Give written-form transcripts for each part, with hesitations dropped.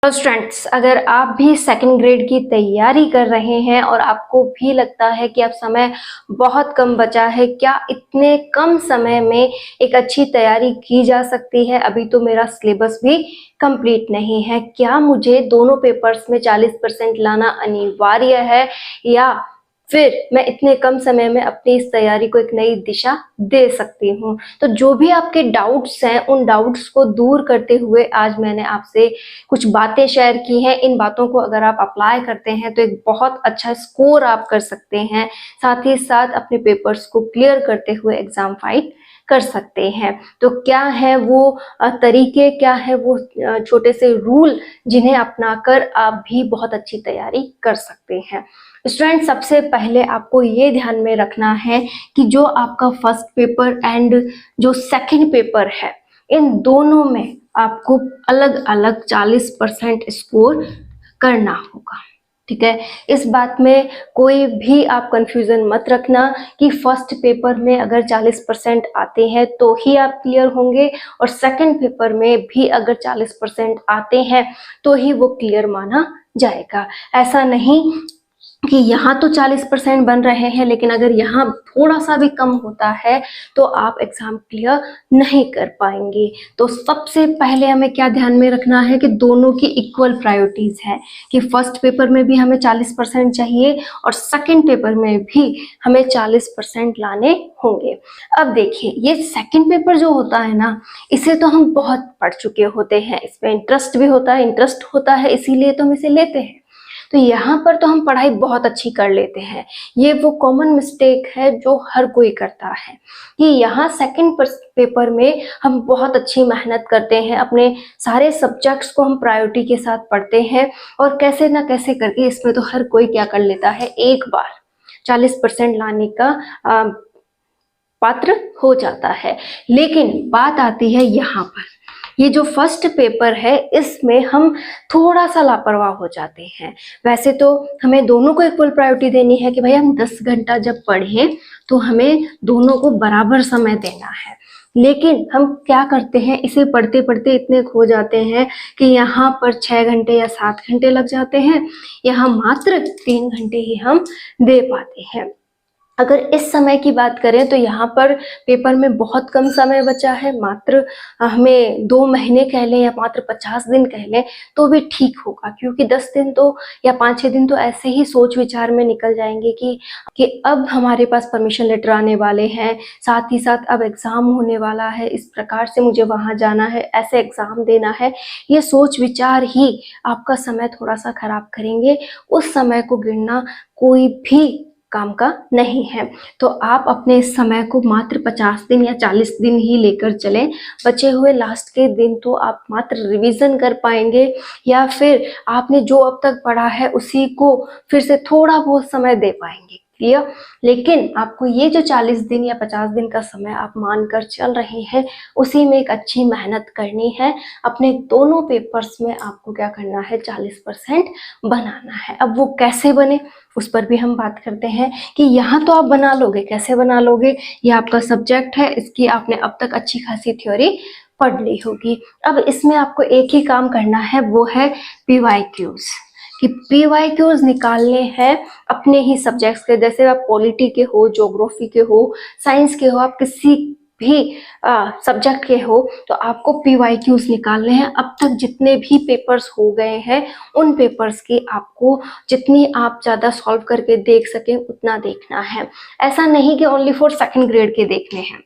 तो स्टूडेंट्स, अगर आप भी सेकंड ग्रेड की तैयारी कर रहे हैं और आपको भी लगता है कि अब समय बहुत कम बचा है, क्या इतने कम समय में एक अच्छी तैयारी की जा सकती है? अभी तो मेरा सिलेबस भी कंप्लीट नहीं है, क्या मुझे दोनों पेपर्स में 40% लाना अनिवार्य है या फिर मैं इतने कम समय में अपनी इस तैयारी को एक नई दिशा दे सकती हूँ? तो जो भी आपके डाउट्स हैं, उन डाउट्स को दूर करते हुए आज मैंने आपसे कुछ बातें शेयर की हैं। इन बातों को अगर आप अप्लाई करते हैं तो एक बहुत अच्छा स्कोर आप कर सकते हैं, साथ ही साथ अपने पेपर्स को क्लियर करते हुए एग्जाम फाइट कर सकते हैं। तो क्या है वो तरीके, क्या है वो छोटे से रूल जिन्हें अपनाकर आप भी बहुत अच्छी तैयारी कर सकते हैं? स्टूडेंट, सबसे पहले आपको ये ध्यान में रखना है कि जो आपका फर्स्ट पेपर एंड जो सेकंड पेपर है, इन दोनों में आपको अलग अलग 40% स्कोर करना होगा। ठीक है, इस बात में कोई भी आप कंफ्यूजन मत रखना कि फर्स्ट पेपर में अगर 40% आते हैं तो ही आप क्लियर होंगे और सेकंड पेपर में भी अगर 40% आते हैं तो ही वो क्लियर माना जाएगा। ऐसा नहीं कि यहाँ तो 40% बन रहे हैं लेकिन अगर यहाँ थोड़ा सा भी कम होता है तो आप एग्जाम क्लियर नहीं कर पाएंगे। तो सबसे पहले हमें क्या ध्यान में रखना है कि दोनों की इक्वल प्रायोरिटीज है, कि फर्स्ट पेपर में भी हमें 40% चाहिए और सेकंड पेपर में भी हमें 40% लाने होंगे। अब देखिए, ये सेकंड पेपर जो होता है ना, इसे तो हम बहुत पढ़ चुके होते हैं, इसमें इंटरेस्ट भी होता है, इंटरेस्ट होता है, इसीलिए तो हम इसे लेते हैं। तो यहाँ पर तो हम पढ़ाई बहुत अच्छी कर लेते हैं। ये वो कॉमन मिस्टेक है जो हर कोई करता है कि यहाँ सेकंड पेपर में हम बहुत अच्छी मेहनत करते हैं, अपने सारे सब्जेक्ट्स को हम प्रायोरिटी के साथ पढ़ते हैं और कैसे ना कैसे करके इसमें तो हर कोई क्या कर लेता है, एक बार 40% लाने का पात्र हो जाता है। लेकिन बात आती है यहाँ पर, ये जो फर्स्ट पेपर है इसमें हम थोड़ा सा लापरवाह हो जाते हैं। वैसे तो हमें दोनों को इक्वल प्रायोरिटी देनी है कि भाई हम 10 घंटा जब पढ़ें तो हमें दोनों को बराबर समय देना है, लेकिन हम क्या करते हैं, इसे पढ़ते पढ़ते इतने खो जाते हैं कि यहाँ पर 6 घंटे या 7 घंटे लग जाते हैं, यहाँ मात्र 3 घंटे ही हम दे पाते हैं। अगर इस समय की बात करें तो यहाँ पर पेपर में बहुत कम समय बचा है, मात्र हमें 2 महीने कह लें या मात्र 50 दिन कह लें तो भी ठीक होगा, क्योंकि 10 दिन तो या 5-6 दिन तो ऐसे ही सोच विचार में निकल जाएंगे कि अब हमारे पास परमिशन लेटर आने वाले हैं, साथ ही साथ अब एग्ज़ाम होने वाला है, इस प्रकार से मुझे वहाँ जाना है, ऐसे एग्ज़ाम देना है। ये सोच विचार ही आपका समय थोड़ा सा खराब करेंगे। उस समय को गिनना कोई भी काम का नहीं है। तो आप अपने इस समय को मात्र 50 दिन या 40 दिन ही लेकर चलें। बचे हुए लास्ट के दिन तो आप मात्र रिवीजन कर पाएंगे या फिर आपने जो अब तक पढ़ा है उसी को फिर से थोड़ा बहुत समय दे पाएंगे, क्लियर। लेकिन आपको ये जो 40 दिन या 50 दिन का समय आप मानकर चल रहे हैं, उसी में एक अच्छी मेहनत करनी है। अपने दोनों पेपर्स में आपको क्या करना है, 40% बनाना है। अब वो कैसे बने उस पर भी हम बात करते हैं कि यहाँ तो आप बना लोगे, कैसे बना लोगे, ये आपका सब्जेक्ट है, इसकी आपने अब तक अच्छी खासी थ्योरी पढ़ ली होगी। अब इसमें आपको एक ही काम करना है, वो है PYQs, कि PYQs निकालने हैं अपने ही सब्जेक्ट्स के। जैसे आप पॉलिटी के हो, ज्योग्राफी के हो, साइंस के हो, आप किसी भी सब्जेक्ट के हो तो आपको PYQs निकालने हैं। अब तक जितने भी पेपर्स हो गए हैं उन पेपर्स की आपको जितनी आप ज़्यादा सॉल्व करके देख सकें उतना देखना है। ऐसा नहीं कि ओनली फॉर सेकंड ग्रेड के देखने हैं।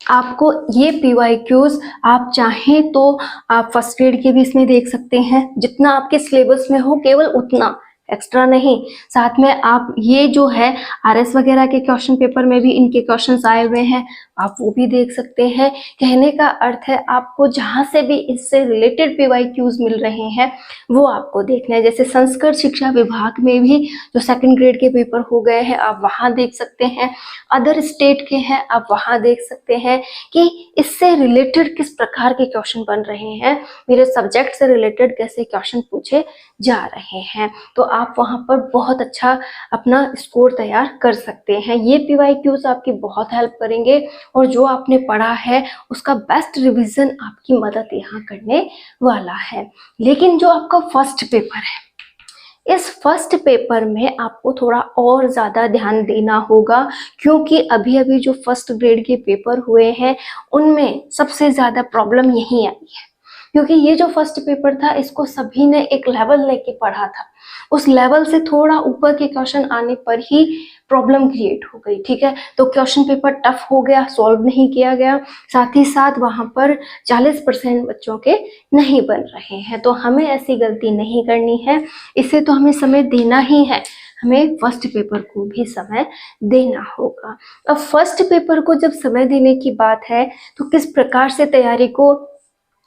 आपको ये PYQs आप चाहें तो आप फर्स्ट ग्रेड के भी इसमें देख सकते हैं, जितना आपके सिलेबस में हो केवल उतना, एक्स्ट्रा नहीं। साथ में आप ये जो है RS वगैरह के क्वेश्चन पेपर में भी इनके क्वेश्चंस आए हुए हैं, आप वो भी देख सकते हैं। कहने का अर्थ है आपको जहाँ से भी इससे रिलेटेड PYQs मिल रहे हैं वो आपको देखना है। जैसे संस्कृत शिक्षा विभाग में भी जो सेकंड ग्रेड के पेपर हो गए हैं आप वहाँ देख सकते हैं, अदर स्टेट के हैं आप वहाँ देख सकते हैं कि इससे रिलेटेड किस प्रकार के क्वेश्चन बन रहे हैं, मेरे सब्जेक्ट से रिलेटेड कैसे क्वेश्चन पूछे जा रहे हैं। तो आप वहाँ पर बहुत अच्छा अपना स्कोर तैयार कर सकते हैं। ये PYQs आपकी बहुत हेल्प करेंगे और जो आपने पढ़ा है उसका बेस्ट रिवीजन आपकी मदद यहाँ करने वाला है। लेकिन जो आपका फर्स्ट पेपर है, इस फर्स्ट पेपर में आपको थोड़ा और ज़्यादा ध्यान देना होगा, क्योंकि अभी अभी जो फर्स्ट ग्रेड के पेपर हुए हैं उनमें सबसे ज़्यादा प्रॉब्लम यही आई है। क्योंकि ये जो फर्स्ट पेपर था इसको सभी ने एक लेवल लेके पढ़ा था, उस लेवल से थोड़ा ऊपर के क्वेश्चन आने पर ही प्रॉब्लम क्रिएट हो गई। ठीक है, तो क्वेश्चन पेपर टफ हो गया, सॉल्व नहीं किया गया, साथ ही साथ वहां पर 40% बच्चों के नहीं बन रहे हैं। तो हमें ऐसी गलती नहीं करनी है, इसे तो हमें समय देना ही है, हमें फर्स्ट पेपर को भी समय देना होगा। अब फर्स्ट पेपर को जब समय देने की बात है तो किस प्रकार से तैयारी को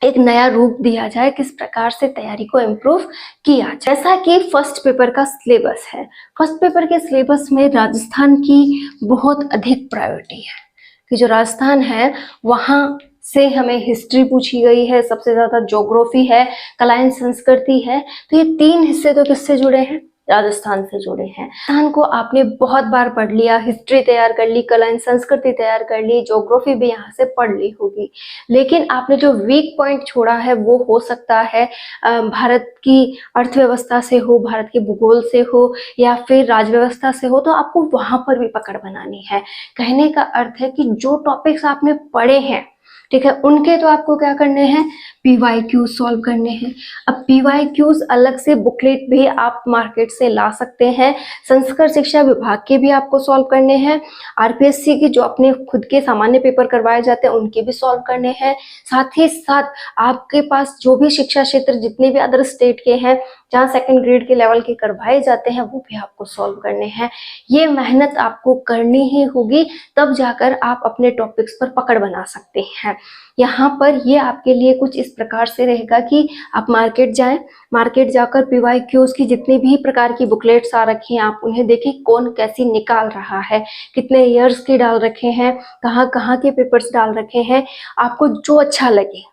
एक नया रूप दिया जाए, किस प्रकार से तैयारी को इम्प्रूव किया जाए। जैसा कि फर्स्ट पेपर का सिलेबस है, फर्स्ट पेपर के सिलेबस में राजस्थान की बहुत अधिक प्रायोरिटी है कि जो राजस्थान है वहाँ से हमें हिस्ट्री पूछी गई है, सबसे ज्यादा ज्योग्राफी है, कला एवं संस्कृति है। तो ये 3 हिस्से तो किससे जुड़े हैं? राजस्थान से जुड़े हैं। राजस्थान को आपने बहुत बार पढ़ लिया, हिस्ट्री तैयार कर ली, कला एवं संस्कृति तैयार कर ली, ज्योग्राफी भी यहाँ से पढ़ ली होगी, लेकिन आपने जो वीक पॉइंट छोड़ा है वो हो सकता है भारत की अर्थव्यवस्था से हो, भारत के भूगोल से हो, या फिर राजव्यवस्था से हो, तो आपको वहां पर भी पकड़ बनानी है। कहने का अर्थ है कि जो टॉपिक्स आपने पढ़े हैं, ठीक है, उनके तो आपको क्या करने हैं? PYQ सॉल्व करने हैं। अब PYQs अलग से बुकलेट भी आप मार्केट से ला सकते हैं, संस्कृत शिक्षा विभाग के भी आपको सॉल्व करने हैं, RPSC के जो अपने खुद के सामान्य पेपर करवाए जाते हैं उनके भी सॉल्व करने हैं। साथ ही साथ आपके पास जो भी शिक्षा क्षेत्र जितने भी अदर स्टेट के हैं जहाँ सेकंड ग्रेड के लेवल के करवाए जाते हैं वो भी आपको सॉल्व करने हैं। ये मेहनत आपको करनी ही होगी, तब जाकर आप अपने टॉपिक्स पर पकड़ बना सकते हैं। यहाँ पर ये आपके लिए कुछ इस प्रकार से रहेगा कि आप मार्केट जाएं, मार्केट जाकर PYQs की जितनी भी प्रकार की बुकलेट्स आ रखी हैं आप उन्हें देखें, कौन कैसी निकाल रहा है, कितने ईयर्स के डाल रखे हैं, कहाँ कहाँ के पेपर्स डाल रखे हैं, आपको जो अच्छा लगे,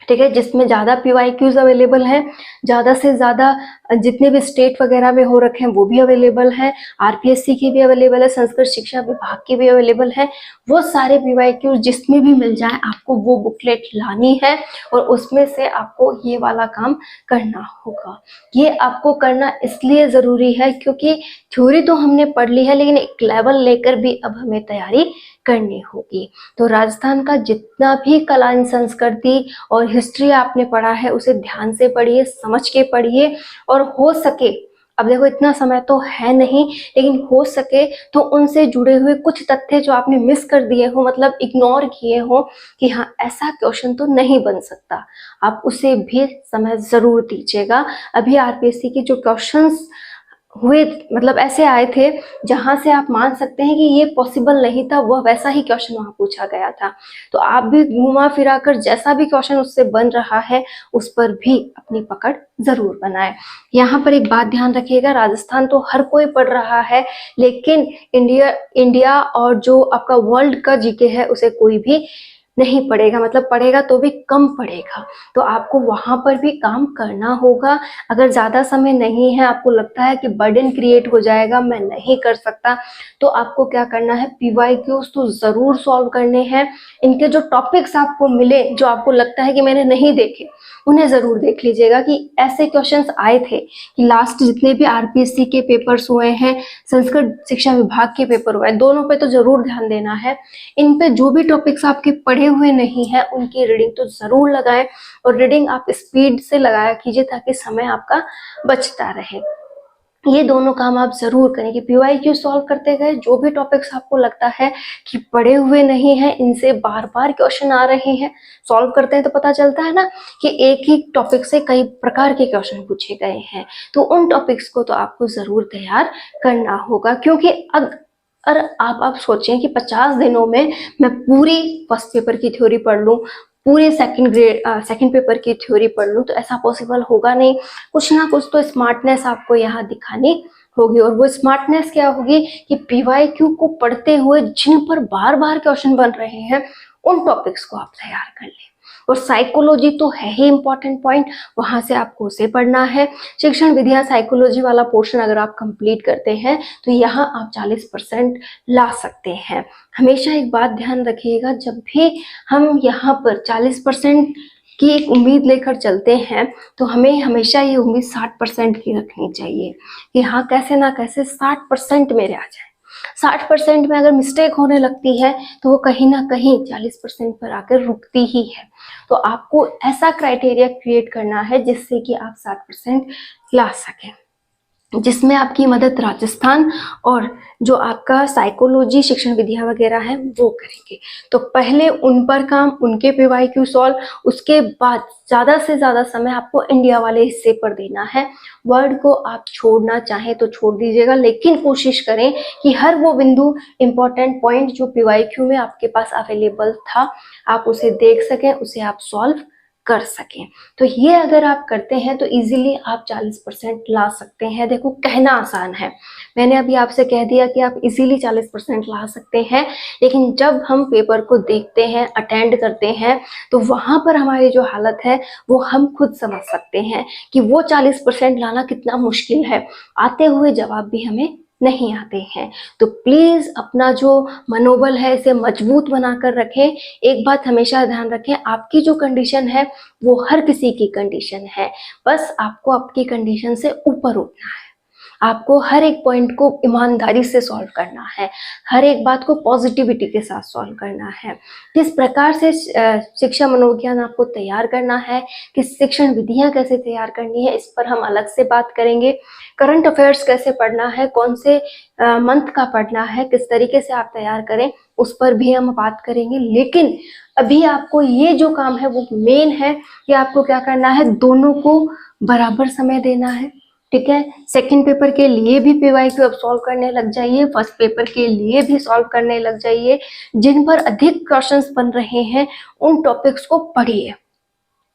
ठीक है, जिसमें ज़्यादा PYQs अवेलेबल हैं, ज़्यादा से ज़्यादा जितने भी स्टेट वगैरह में हो रखे हैं वो भी अवेलेबल हैं, RPSC के भी अवेलेबल है, संस्कृत शिक्षा विभाग के भी अवेलेबल है, वो सारे PYQs जिसमें भी मिल जाए आपको वो बुकलेट लानी है और उसमें से आपको ये वाला काम करना होगा। ये आपको करना इसलिए ज़रूरी है क्योंकि थ्योरी तो हमने पढ़ ली है, लेकिन एक लेवल लेकर भी अब हमें तैयारी करनी होगी। तो राजस्थान का जितना भी कला संस्कृति और हिस्ट्री आपने पढ़ा है उसे ध्यान से पढ़िए, समझ के पढ़िए, और हो सके, अब देखो इतना समय तो है नहीं, लेकिन हो सके तो उनसे जुड़े हुए कुछ तथ्य जो आपने मिस कर दिए हो, मतलब इग्नोर किए हो कि हाँ ऐसा क्वेश्चन तो नहीं बन सकता, आप उसे भी समय जरूर दीजिएगा। अभी RPSC के जो क्वेश्चंस हुए, मतलब ऐसे आए थे जहां से आप मान सकते हैं कि ये पॉसिबल नहीं था, वह वैसा ही क्वेश्चन वहां पूछा गया था। तो आप भी घुमा फिरा कर जैसा भी क्वेश्चन उससे बन रहा है उस पर भी अपनी पकड़ जरूर बनाएं। यहाँ पर एक बात ध्यान रखिएगा, राजस्थान तो हर कोई पढ़ रहा है, लेकिन इंडिया और जो आपका वर्ल्ड का जीके है उसे कोई भी नहीं पढ़ेगा, मतलब पढ़ेगा तो भी कम पढ़ेगा। तो आपको वहां पर भी काम करना होगा। अगर ज्यादा समय नहीं है, आपको लगता है कि बर्डन क्रिएट हो जाएगा, मैं नहीं कर सकता, तो आपको क्या करना है? PYQs तो जरूर सॉल्व करने हैं। इनके जो टॉपिक्स आपको मिले, जो आपको लगता है कि मैंने नहीं देखे, उन्हें जरूर देख लीजिएगा कि ऐसे क्वेश्चंस आए थे कि लास्ट जितने भी RPSC के पेपर्स हुए हैं, संस्कृत शिक्षा विभाग के पेपर हुए, दोनों पे तो जरूर ध्यान देना है। इन पे जो भी टॉपिक्स आपके पढ़े हुए नहीं है उनकी रीडिंग तो जरूर लगाएं, और रीडिंग आप स्पीड से लगाया कीजिए ताकि समय आपका बचता रहे। ये दोनों काम आप जरूर करें कि PYQ सॉल्व करते गए, जो भी टॉपिक्स आपको लगता है कि पढ़े हुए नहीं है, इनसे बार बार क्वेश्चन आ रहे हैं, सॉल्व करते हैं तो पता चलता है ना कि एक ही टॉपिक से कई प्रकार के क्वेश्चन पूछे गए हैं, तो उन टॉपिक्स को तो आपको जरूर तैयार करना होगा। क्योंकि अगर आप सोचें कि 50 दिनों में मैं पूरी फर्स्ट पेपर की थ्योरी पढ़ लूं, पूरे सेकंड पेपर की थ्योरी पढ़ लूं, तो ऐसा पॉसिबल होगा नहीं। कुछ ना कुछ तो स्मार्टनेस आपको यहाँ दिखानी होगी, और वो स्मार्टनेस क्या होगी कि PYQ को पढ़ते हुए जिन पर बार बार क्वेश्चन बन रहे हैं उन टॉपिक्स को आप तैयार कर लें। और साइकोलॉजी तो है ही इम्पॉर्टेंट पॉइंट, वहाँ से आपको उसे पढ़ना है। शिक्षण विधियाँ साइकोलॉजी वाला पोर्शन अगर आप कंप्लीट करते हैं तो यहाँ आप 40% ला सकते हैं। हमेशा एक बात ध्यान रखिएगा, जब भी हम यहाँ पर 40% की एक उम्मीद लेकर चलते हैं तो हमें हमेशा ये उम्मीद 60% की रखनी चाहिए कि हाँ कैसे ना कैसे 60% मेरे आ जाए। 60% में अगर मिस्टेक होने लगती है तो वो कहीं ना कहीं 40% पर आकर रुकती ही है। तो आपको ऐसा क्राइटेरिया क्रिएट करना है जिससे कि आप 60% ला सकें, जिसमें आपकी मदद राजस्थान और जो आपका साइकोलॉजी शिक्षण विधियां वगैरह हैं वो करेंगे। तो पहले उन पर काम, उनके PYQ सॉल्व, उसके बाद ज़्यादा से ज़्यादा समय आपको इंडिया वाले हिस्से पर देना है। वर्ड को आप छोड़ना चाहें तो छोड़ दीजिएगा, लेकिन कोशिश करें कि हर वो बिंदु इम्पोर्टेंट पॉइंट जो PYQ में आपके पास अवेलेबल था आप उसे देख सकें, उसे आप सॉल्व कर सकें। तो ये अगर आप करते हैं तो इजीली आप 40% ला सकते हैं। देखो कहना आसान है, मैंने अभी आपसे कह दिया कि आप इजीली 40% ला सकते हैं, लेकिन जब हम पेपर को देखते हैं, अटेंड करते हैं, तो वहाँ पर हमारी जो हालत है वो हम खुद समझ सकते हैं कि वो 40% लाना कितना मुश्किल है। आते हुए जवाब भी हमें नहीं आते हैं। तो प्लीज अपना जो मनोबल है इसे मजबूत बनाकर रखें। एक बात हमेशा ध्यान रखें, आपकी जो कंडीशन है वो हर किसी की कंडीशन है, बस आपको आपकी कंडीशन से ऊपर उठना है। आपको हर एक पॉइंट को ईमानदारी से सॉल्व करना है, हर एक बात को पॉजिटिविटी के साथ सॉल्व करना है। किस प्रकार से शिक्षा मनोविज्ञान आपको तैयार करना है, किस शिक्षण विधियां कैसे तैयार करनी है, इस पर हम अलग से बात करेंगे। करंट अफेयर्स कैसे पढ़ना है, कौन से मंथ का पढ़ना है, किस तरीके से आप तैयार करें, उस पर भी हम बात करेंगे। लेकिन अभी आपको ये जो काम है वो मेन है कि आपको क्या करना है, दोनों को बराबर समय देना है। ठीक है, सेकंड पेपर के लिए भी PYQ अब सॉल्व करने लग जाइए, फर्स्ट पेपर के लिए भी सॉल्व करने लग जाइए। जिन पर अधिक क्वेश्चंस बन रहे हैं उन टॉपिक्स को पढ़िए।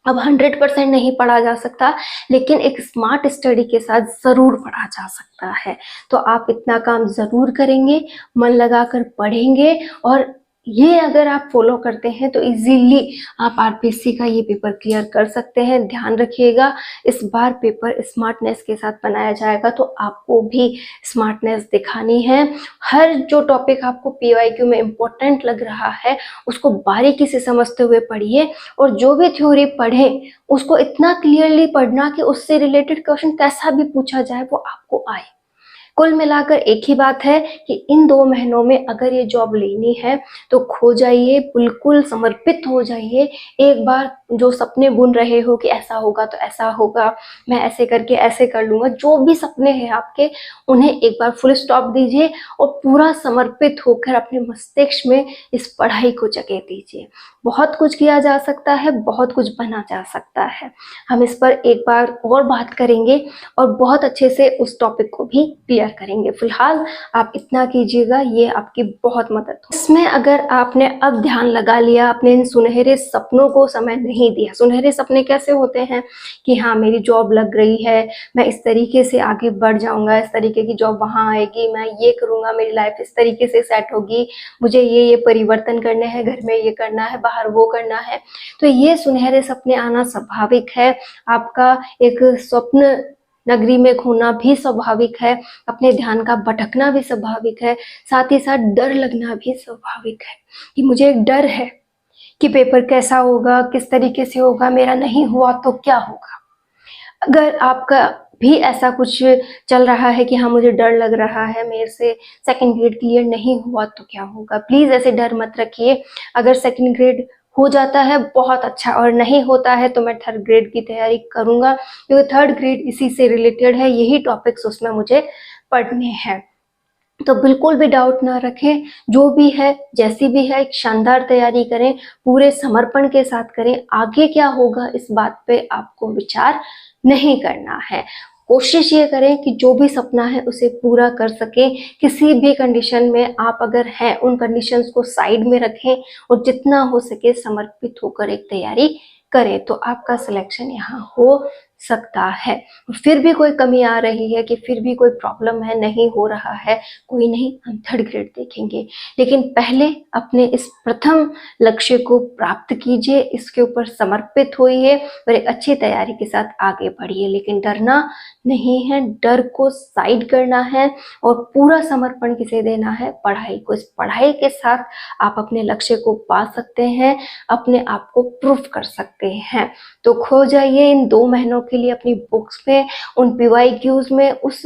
अब 100% नहीं पढ़ा जा सकता, लेकिन एक स्मार्ट स्टडी के साथ जरूर पढ़ा जा सकता है। तो आप इतना काम जरूर करेंगे, मन लगाकर पढ़ेंगे, और ये अगर आप फॉलो करते हैं तो इजीली आप RPSC का ये पेपर क्लियर कर सकते हैं। ध्यान रखिएगा, इस बार पेपर स्मार्टनेस के साथ बनाया जाएगा, तो आपको भी स्मार्टनेस दिखानी है। हर जो टॉपिक आपको PYQ में इम्पोर्टेंट लग रहा है उसको बारीकी से समझते हुए पढ़िए, और जो भी थ्योरी पढ़ें उसको इतना क्लियरली पढ़ना कि उससे रिलेटेड क्वेश्चन कैसा भी पूछा जाए वो आपको आए। कुल मिलाकर एक ही बात है कि इन 2 महीनों में अगर ये जॉब लेनी है तो खो जाइए, बिल्कुल समर्पित हो जाइए। एक बार जो सपने बुन रहे हो कि ऐसा होगा तो ऐसा होगा, मैं ऐसे करके ऐसे कर लूँगा, जो भी सपने हैं आपके उन्हें एक बार फुल स्टॉप दीजिए और पूरा समर्पित होकर अपने मस्तिष्क में इस पढ़ाई को जगह दीजिए। बहुत कुछ किया जा सकता है, बहुत कुछ बना जा सकता है। हम इस पर एक बार और बात करेंगे और बहुत अच्छे से उस टॉपिक को भी क्लियर करेंगे। फिलहाल आप इतना कीजिएगा, ये आपकी बहुत मदद हो। इसमें अगर आपने अब ध्यान लगा लिया, अपने इन सुनहरे सपनों को समय नहीं दिया। सुनहरे सपने कैसे होते हैं कि हाँ मेरी जॉब लग रही है, मैं इस तरीके से आगे बढ़ जाऊंगा, इस तरीके की जॉब वहाँ आएगी, मैं ये करूंगा, मेरी लाइफ इस तरीके से सेट होगी, मुझे ये परिवर्तन करने हैं, घर में ये करना है, बाहर वो करना है। तो ये सुनहरे सपने आना स्वाभाविक है। आपका एक स्वप्न नगरी में खोना भी स्वाभाविक है, अपने ध्यान का भटकना भी स्वाभाविक है, साथ ही साथ डर लगना भी स्वाभाविक है कि मुझे एक डर है कि पेपर कैसा होगा, किस तरीके से होगा, मेरा नहीं हुआ तो क्या होगा। अगर आपका भी ऐसा कुछ चल रहा है कि हाँ मुझे डर लग रहा है, मेरे से सेकंड ग्रेड क्लियर नहीं हुआ तो क्या होगा, प्लीज ऐसे डर मत रखिए। अगर सेकंड ग्रेड हो जाता है बहुत अच्छा, और नहीं होता है तो मैं थर्ड ग्रेड की तैयारी करूंगा, क्योंकि थर्ड ग्रेड इसी से रिलेटेड है, यही टॉपिक्स उसमें मुझे पढ़ने हैं। तो बिल्कुल भी डाउट ना रखें, जो भी है जैसी भी है एक शानदार तैयारी करें, पूरे समर्पण के साथ करें। आगे क्या होगा इस बात पे आपको विचार नहीं करना है। कोशिश ये करें कि जो भी सपना है उसे पूरा कर सकें। किसी भी कंडीशन में आप अगर हैं उन कंडीशंस को साइड में रखें और जितना हो सके समर्पित होकर एक तैयारी करें, तो आपका सिलेक्शन यहाँ हो सकता है। फिर भी कोई कमी आ रही है कि फिर भी कोई प्रॉब्लम है, नहीं हो रहा है, कोई नहीं, हम थर्ड ग्रेड देखेंगे। लेकिन पहले अपने इस प्रथम लक्ष्य को प्राप्त कीजिए, इसके ऊपर समर्पित होइए और एक अच्छी तैयारी के साथ आगे बढ़िए। लेकिन डरना नहीं है, डर को साइड करना है और पूरा समर्पण किसे देना है? पढ़ाई को। इस पढ़ाई के साथ आप अपने लक्ष्य को पा सकते हैं, अपने आप को प्रूफ कर सकते हैं। तो खो जाइए इन 2 महीनों के लिए अपनी बुक्स में, उन पीवाईक्यूज में, उस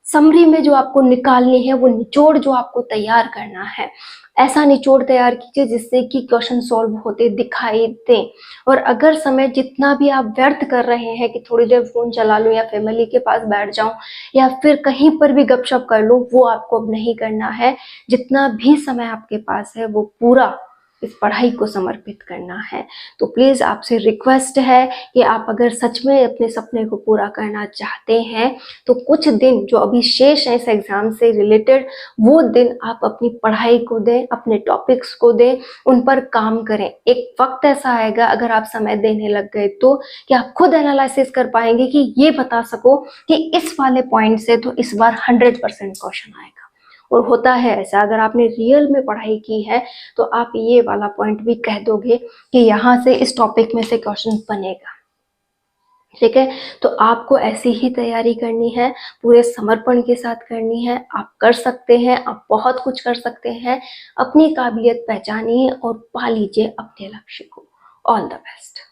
समरी में जो आपको निकालनी है, वो निचोड़ जो आपको तैयार करना है। ऐसा निचोड़ तैयार कीजिए जिससे कि क्वेश्चन सॉल्व होते दिखाई दें। और अगर समय जितना भी आप व्यर्थ कर रहे हैं कि थोड़ी देर फोन चला लूं या फैमिली के पास बैठ जाऊं या फिर कहीं पर भी गपशप कर लूं, वो आपको अब नहीं करना है। जितना भी समय आपके पास है वो पूरा इस पढ़ाई को समर्पित करना है। तो प्लीज आपसे रिक्वेस्ट है कि आप अगर सच में अपने सपने को पूरा करना चाहते हैं तो कुछ दिन जो अभी शेष है इस एग्जाम से रिलेटेड, वो दिन आप अपनी पढ़ाई को दें, अपने टॉपिक्स को दें, उन पर काम करें। एक वक्त ऐसा आएगा अगर आप समय देने लग गए तो कि आप खुद एनालिसिस कर पाएंगे कि ये बता सको कि इस वाले पॉइंट से तो इस बार 100% क्वेश्चन आएगा। और होता है ऐसा, अगर आपने रियल में पढ़ाई की है तो आप ये वाला पॉइंट भी कह दोगे कि यहाँ से इस टॉपिक में से क्वेश्चन बनेगा। ठीक है, तो आपको ऐसी ही तैयारी करनी है, पूरे समर्पण के साथ करनी है। आप कर सकते हैं, आप बहुत कुछ कर सकते हैं। अपनी काबिलियत पहचानिए और पा लीजिए अपने लक्ष्य को। All the best.